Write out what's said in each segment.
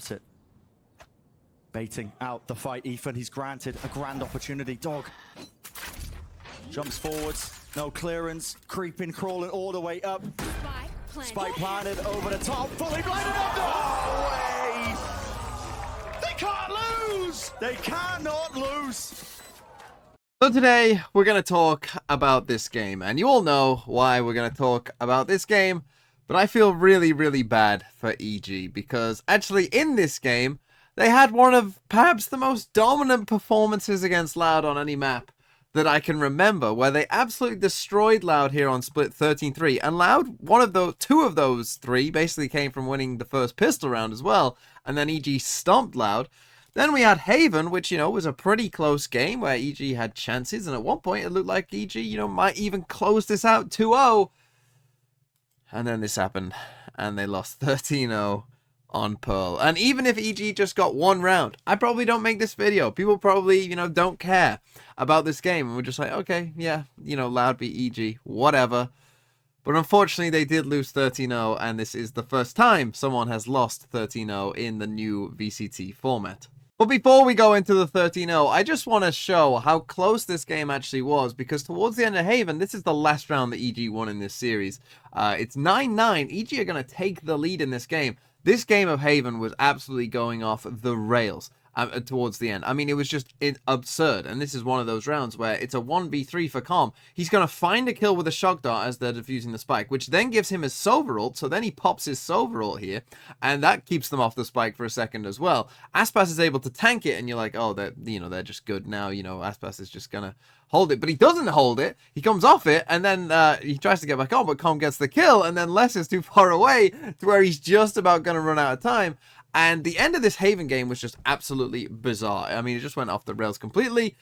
stops it. Baiting out the fight, Ethan. He's granted a grand opportunity. Dog jumps forwards, no clearance, creeping, crawling all the way up. Spike planted over the top, fully blinded up. No way! They can't lose! They cannot lose! So today, we're going to talk about this game, and you all know why we're going to talk about this game, but I feel really, really bad for EG, because actually in this game, they had one of perhaps the most dominant performances against Loud on any map that I can remember, where they absolutely destroyed Loud here on split 13-3, and Loud, two of those three basically came from winning the first pistol round as well, and then EG stomped Loud. Then we had Haven, which, was a pretty close game where EG had chances, and at one point it looked like EG, might even close this out 2-0. And then this happened, and they lost 13-0 on Pearl. And even if EG just got one round, I probably don't make this video. People probably, don't care about this game, and we're just like, okay, yeah, Loud beat EG, whatever. But unfortunately, they did lose 13-0, and this is the first time someone has lost 13-0 in the new VCT format. But before we go into the 13-0, I just want to show how close this game actually was, because towards the end of Haven, this is the last round that EG won in this series. It's 9-9. EG are going to take the lead in this game. This game of Haven was absolutely going off the rails towards the end. I mean, it was just absurd. And this is one of those rounds where it's a 1v3 for Calm. He's going to find a kill with a shock dart as they're defusing the spike, which then gives him his Sova ult. So then he pops his Sova ult here, and that keeps them off the spike for a second as well. Aspas is able to tank it, and you're like, oh, they're just good now. Aspas is just going to hold it, but he doesn't hold it. He comes off it, and then he tries to get back on, but Calm gets the kill, and then Les is too far away to where he's just about going to run out of time. And the end of this Haven game was just absolutely bizarre. I mean, it just went off the rails completely.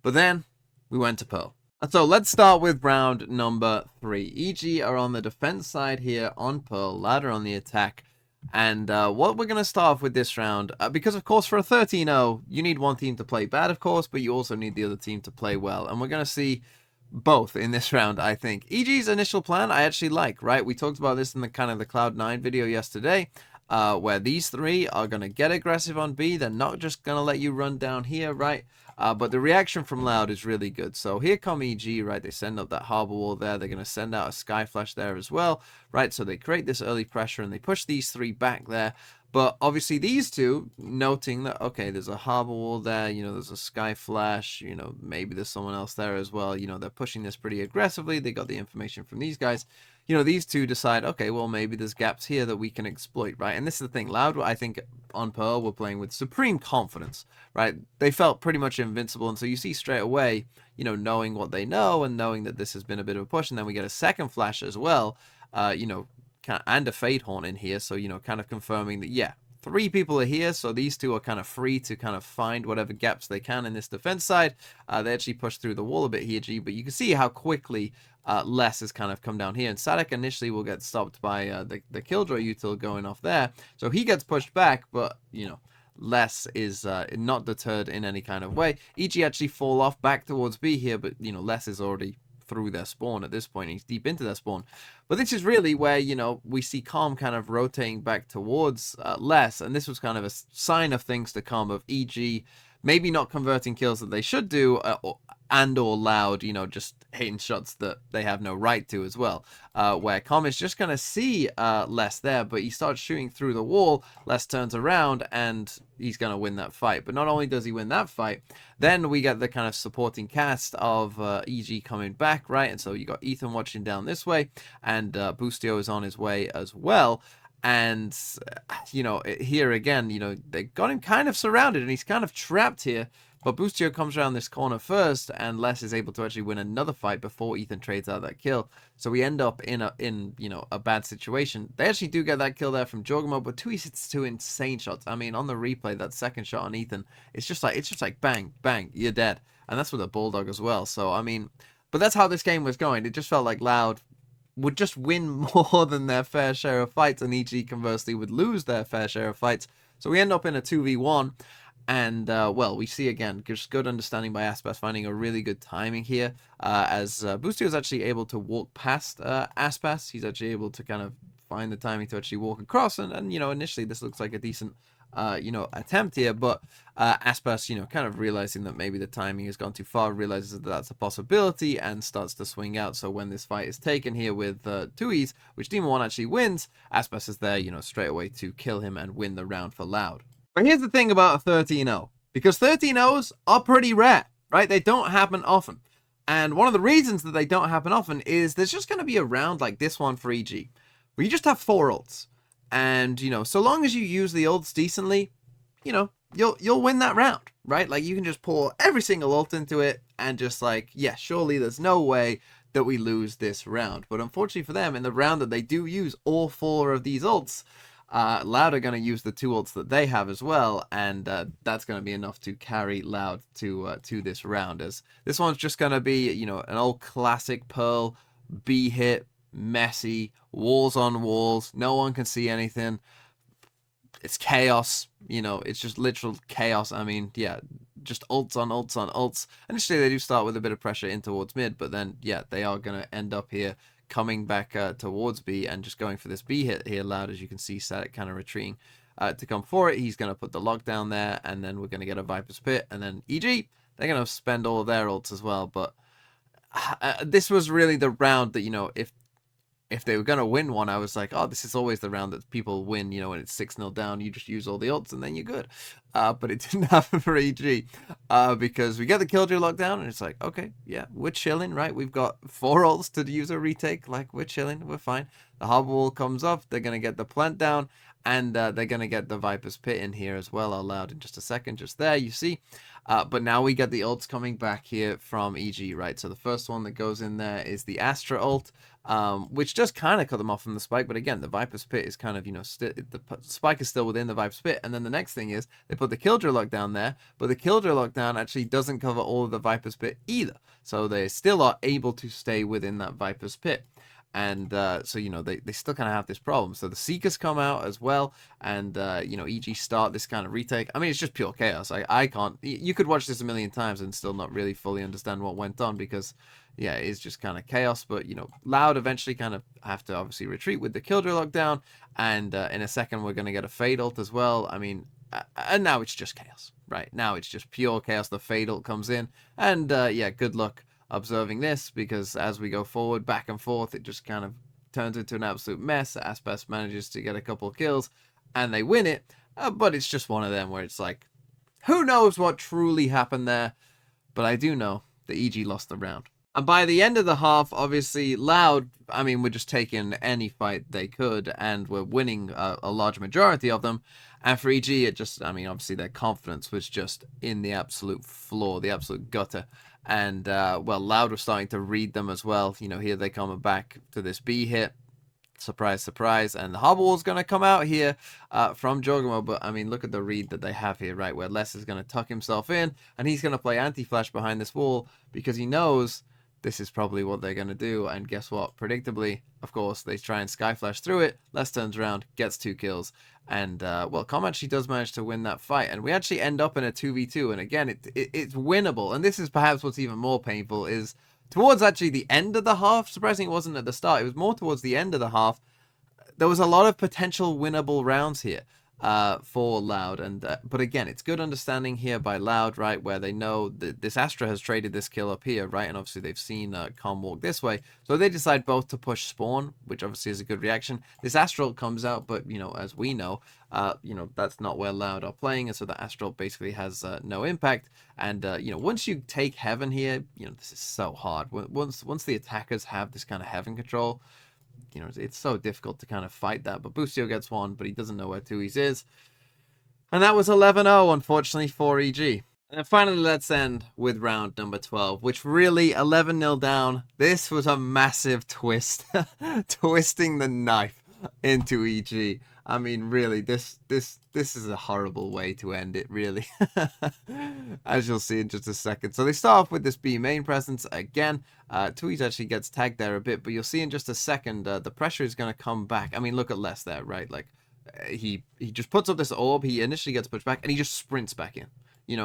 But then we went to Pearl. And so let's start with round number 3. EG are on the defense side here on Pearl. Ladder on the attack. And what we're going to start off with this round, because of course for a 13-0, you need one team to play bad, of course, but you also need the other team to play well. And we're going to see both in this round, I think. EG's initial plan I actually like, right? We talked about this in the kind of the Cloud9 video yesterday. Where these three are going to get aggressive on B. They're not just going to let you run down here, right? But the reaction from Loud is really good. So here come EG, right? They send up that harbor wall there. They're going to send out a sky flash there as well, right? So they create this early pressure and they push these three back there. But obviously these two, noting that, okay, there's a harbor wall there, there's a sky flash, maybe there's someone else there as well. They're pushing this pretty aggressively. They got the information from these guys. These two decide, okay, well, maybe there's gaps here that we can exploit, right? And this is the thing. Loud, I think, on Pearl, were playing with supreme confidence, right? They felt pretty much invincible. And so you see straight away, knowing what they know and knowing that this has been a bit of a push. And then we get a second flash as well, and a Fade Horn in here. So, kind of confirming that, yeah, 3 people are here, so these two are kind of free to kind of find whatever gaps they can in this defense side. They actually push through the wall a bit here, G, but you can see how quickly Les has kind of come down here. And Sadek initially will get stopped by the Killjoy util going off there. So he gets pushed back, but, Les is not deterred in any kind of way. EG actually fall off back towards B here, but, Les is already through their spawn at this point. He's deep into their spawn. But this is really where, we see Calm kind of rotating back towards Les, and this was kind of a sign of things to come, of EG maybe not converting kills that they should do, and/or Loud, just hitting shots that they have no right to as well. Where Calm is just going to see Les there, but he starts shooting through the wall. Les turns around, and he's going to win that fight. But not only does he win that fight, then we get the kind of supporting cast of EG coming back, right? And so you got Ethan watching down this way, and Boostio is on his way as well. And, here again, they got him kind of surrounded, and he's kind of trapped here. But Boostio comes around this corner first, and Les is able to actually win another fight before Ethan trades out that kill. So we end up in a bad situation. They actually do get that kill there from Jorgamo, but 2 hits 2 insane shots. I mean, on the replay, that second shot on Ethan, it's just like bang, bang, you're dead. And that's with a Bulldog as well. So, I mean, but that's how this game was going. It just felt like Loud would just win more than their fair share of fights, and EG conversely would lose their fair share of fights. So we end up in a 2v1, and well, we see again just good understanding by Aspas, finding a really good timing here, as Boostio is actually able to walk past Aspas. He's actually able to kind of find the timing to actually walk across, and initially this looks like a decent attempt here, but Aspas, kind of realizing that maybe the timing has gone too far, realizes that that's a possibility and starts to swing out. So when this fight is taken here with 2Es, which Demon 1 actually wins, Aspas is there, straight away to kill him and win the round for Loud. But here's the thing about a 13-0, because 13-0s are pretty rare, right? They don't happen often. And one of the reasons that they don't happen often is there's just going to be a round like this one for EG, where you just have 4 ults. And, so long as you use the ults decently, you'll win that round, right? Like, you can just pour every single ult into it and just like, yeah, surely there's no way that we lose this round. But unfortunately for them, in the round that they do use all 4 of these ults, Loud are going to use the 2 ults that they have as well, and that's going to be enough to carry Loud to this round, as this one's just going to be, an old classic Pearl B hit, messy, walls on walls, no one can see anything. It's chaos, it's just literal chaos. I mean, yeah, just ults on ults on ults. Initially, they do start with a bit of pressure in towards mid, but then, yeah, they are going to end up here coming back towards B and just going for this B hit here. Loud, as you can see, Static kind of retreating to come for it. He's going to put the lockdown there, and then we're going to get a Viper's Pit, and then EG, they're going to spend all of their ults as well. But this was really the round that, if they were going to win one, I was like, oh, this is always the round that people win, when it's 6-0 down, you just use all the ults and then you're good. But it didn't happen for EG because we get the Killjoy lockdown and it's like, okay, yeah, we're chilling, right? We've got 4 ults to use a retake. Like, we're chilling, we're fine. The Harbor Wall comes up, they're going to get the plant down, and they're going to get the Viper's Pit in here as well, allowed in just a second, just there, you see. But now we get the ults coming back here from EG, right? So the first one that goes in there is the Astra ult, which just kind of cut them off from the spike. But again, the Viper's Pit is kind of, the spike is still within the Viper's Pit. And then the next thing is they put the Killjoy lockdown there, but the Killjoy lockdown actually doesn't cover all of the Viper's Pit either. So they still are able to stay within that Viper's Pit. And so, they still kind of have this problem. So the Seekers come out as well. And, EG start this kind of retake. I mean, it's just pure chaos. I can't... You could watch this a million times and still not really fully understand what went on. Because, yeah, it's just kind of chaos. But, Loud eventually kind of have to obviously retreat with the Killjoy lockdown. And in a second, we're going to get a Fade ult as well. I mean... and now it's just chaos, right? Now it's just pure chaos. The Fade ult comes in. And, yeah, good luck observing this, because as we go forward back and forth, it just kind of turns into an absolute mess. Aspas manages to get a couple of kills and they win it, but it's just one of them where it's like, who knows what truly happened there, but I do know that EG lost the round. And by the end of the half, obviously, Loud, I mean, we're just taking any fight they could, and we're winning a large majority of them. And for EG, it just, I mean, obviously their confidence was just in the absolute floor, the absolute gutter. And, well, Loud was starting to read them as well. Here they come back to this B hit. Surprise, surprise. And the Harbor Wall's going to come out here from Jogamo. But, I mean, look at the read that they have here, right? Where Les is going to tuck himself in. And he's going to play anti-flash behind this wall because he knows this is probably what they're going to do. And guess what? Predictably, of course, they try and Skyflash through it. Les turns around, gets 2 kills. And, well, Com actually does manage to win that fight. And we actually end up in a 2v2. And again, it's winnable. And this is perhaps what's even more painful is towards actually the end of the half. Surprisingly, it wasn't at the start. It was more towards the end of the half. There was a lot of potential winnable rounds here for Loud. And but again, it's good understanding here by Loud, right, where they know that this Astra has traded this kill up here, right? And obviously they've seen Com walk this way. So they decide both to push spawn, which obviously is a good reaction. This Astral comes out, but, as we know, that's not where Loud are playing. And so the Astral basically has no impact. And, once you take Heaven here, this is so hard. Once the attackers have this kind of Heaven control, it's so difficult to kind of fight that. But Boostio gets one, but he doesn't know where 2Es is. And that was 11-0, unfortunately, for EG. And then finally, let's end with round number 12, which really, 11-0 down. This was a massive twist. Twisting the knife into EG. I mean, really, this is a horrible way to end it, really. As you'll see in just a second. So they start off with this B main presence again. 2Es actually gets tagged there a bit, but you'll see in just a second, the pressure is going to come back. I mean, look at Les there, right? Like, he just puts up this orb, he initially gets pushed back, and he just sprints back in. It's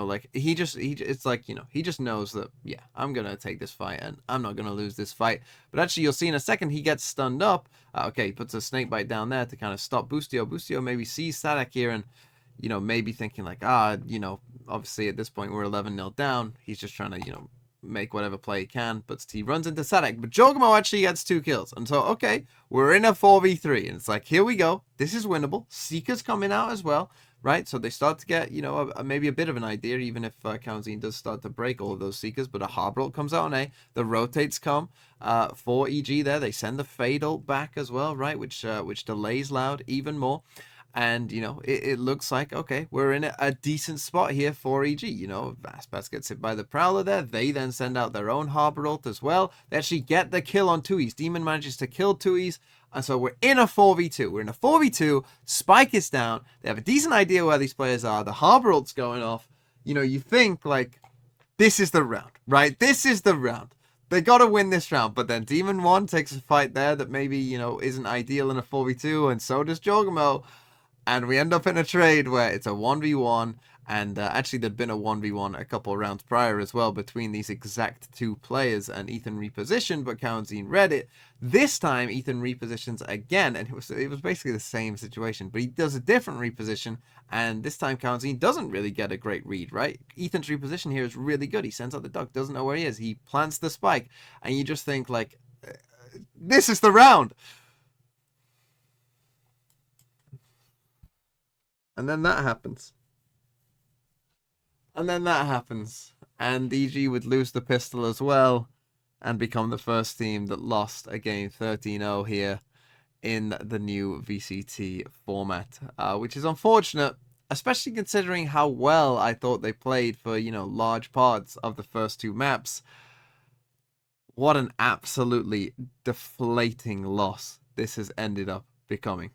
like, he just knows that, yeah, I'm going to take this fight and I'm not going to lose this fight. But actually, you'll see in a second, he gets stunned up. Okay, he puts a snake bite down there to kind of stop Boostio. Boostio maybe sees Static here and, you know, maybe thinking like, you know, obviously at this point we're 11-0 down. He's just trying to, you know, make whatever play he can, but he runs into Sadek. But Jogamo actually gets 2 kills. And so, okay, we're in a 4v3. And it's like, here we go. This is winnable. Seeker's coming out as well, right? So they start to get, you know, maybe a bit of an idea, even if Kaunzin does start to break all of those Seekers. But a Heartbreak comes out on A. The rotates come for EG there. They send the Fade ult back as well, right? Which delays Loud even more. And, you know, it looks like, okay, we're in a decent spot here for EG. You know, Vastpass gets hit by the Prowler there. They then send out their own Harbor ult as well. They actually get the kill on Tui's. Demon manages to kill Tui's. And so we're in a 4v2. We're in a 4v2. Spike is down. They have a decent idea where these players are. The Harbor ult's going off. You know, you think, like, this is the round, right? This is the round. They got to win this round. But then Demon 1 takes a fight there that maybe, you know, isn't ideal in a 4v2. And so does Jogamo. And we end up in a trade where it's a 1v1, and actually there'd been a 1v1 a couple of rounds prior as well between these exact 2 players, and Ethan repositioned, but Kaunzin read it. This time, Ethan repositions again, and it was basically the same situation, but he does a different reposition, and this time Kaunzin doesn't really get a great read, right? Ethan's reposition here is really good. He sends out the duck, doesn't know where he is. He plants the spike, and you just think, like, this is the round! And then that happens. And EG would lose the pistol as well and become the first team that lost a game 13-0 here in the new VCT format, which is unfortunate, especially considering how well I thought they played for, you know, large parts of the first 2 maps. What an absolutely deflating loss this has ended up becoming.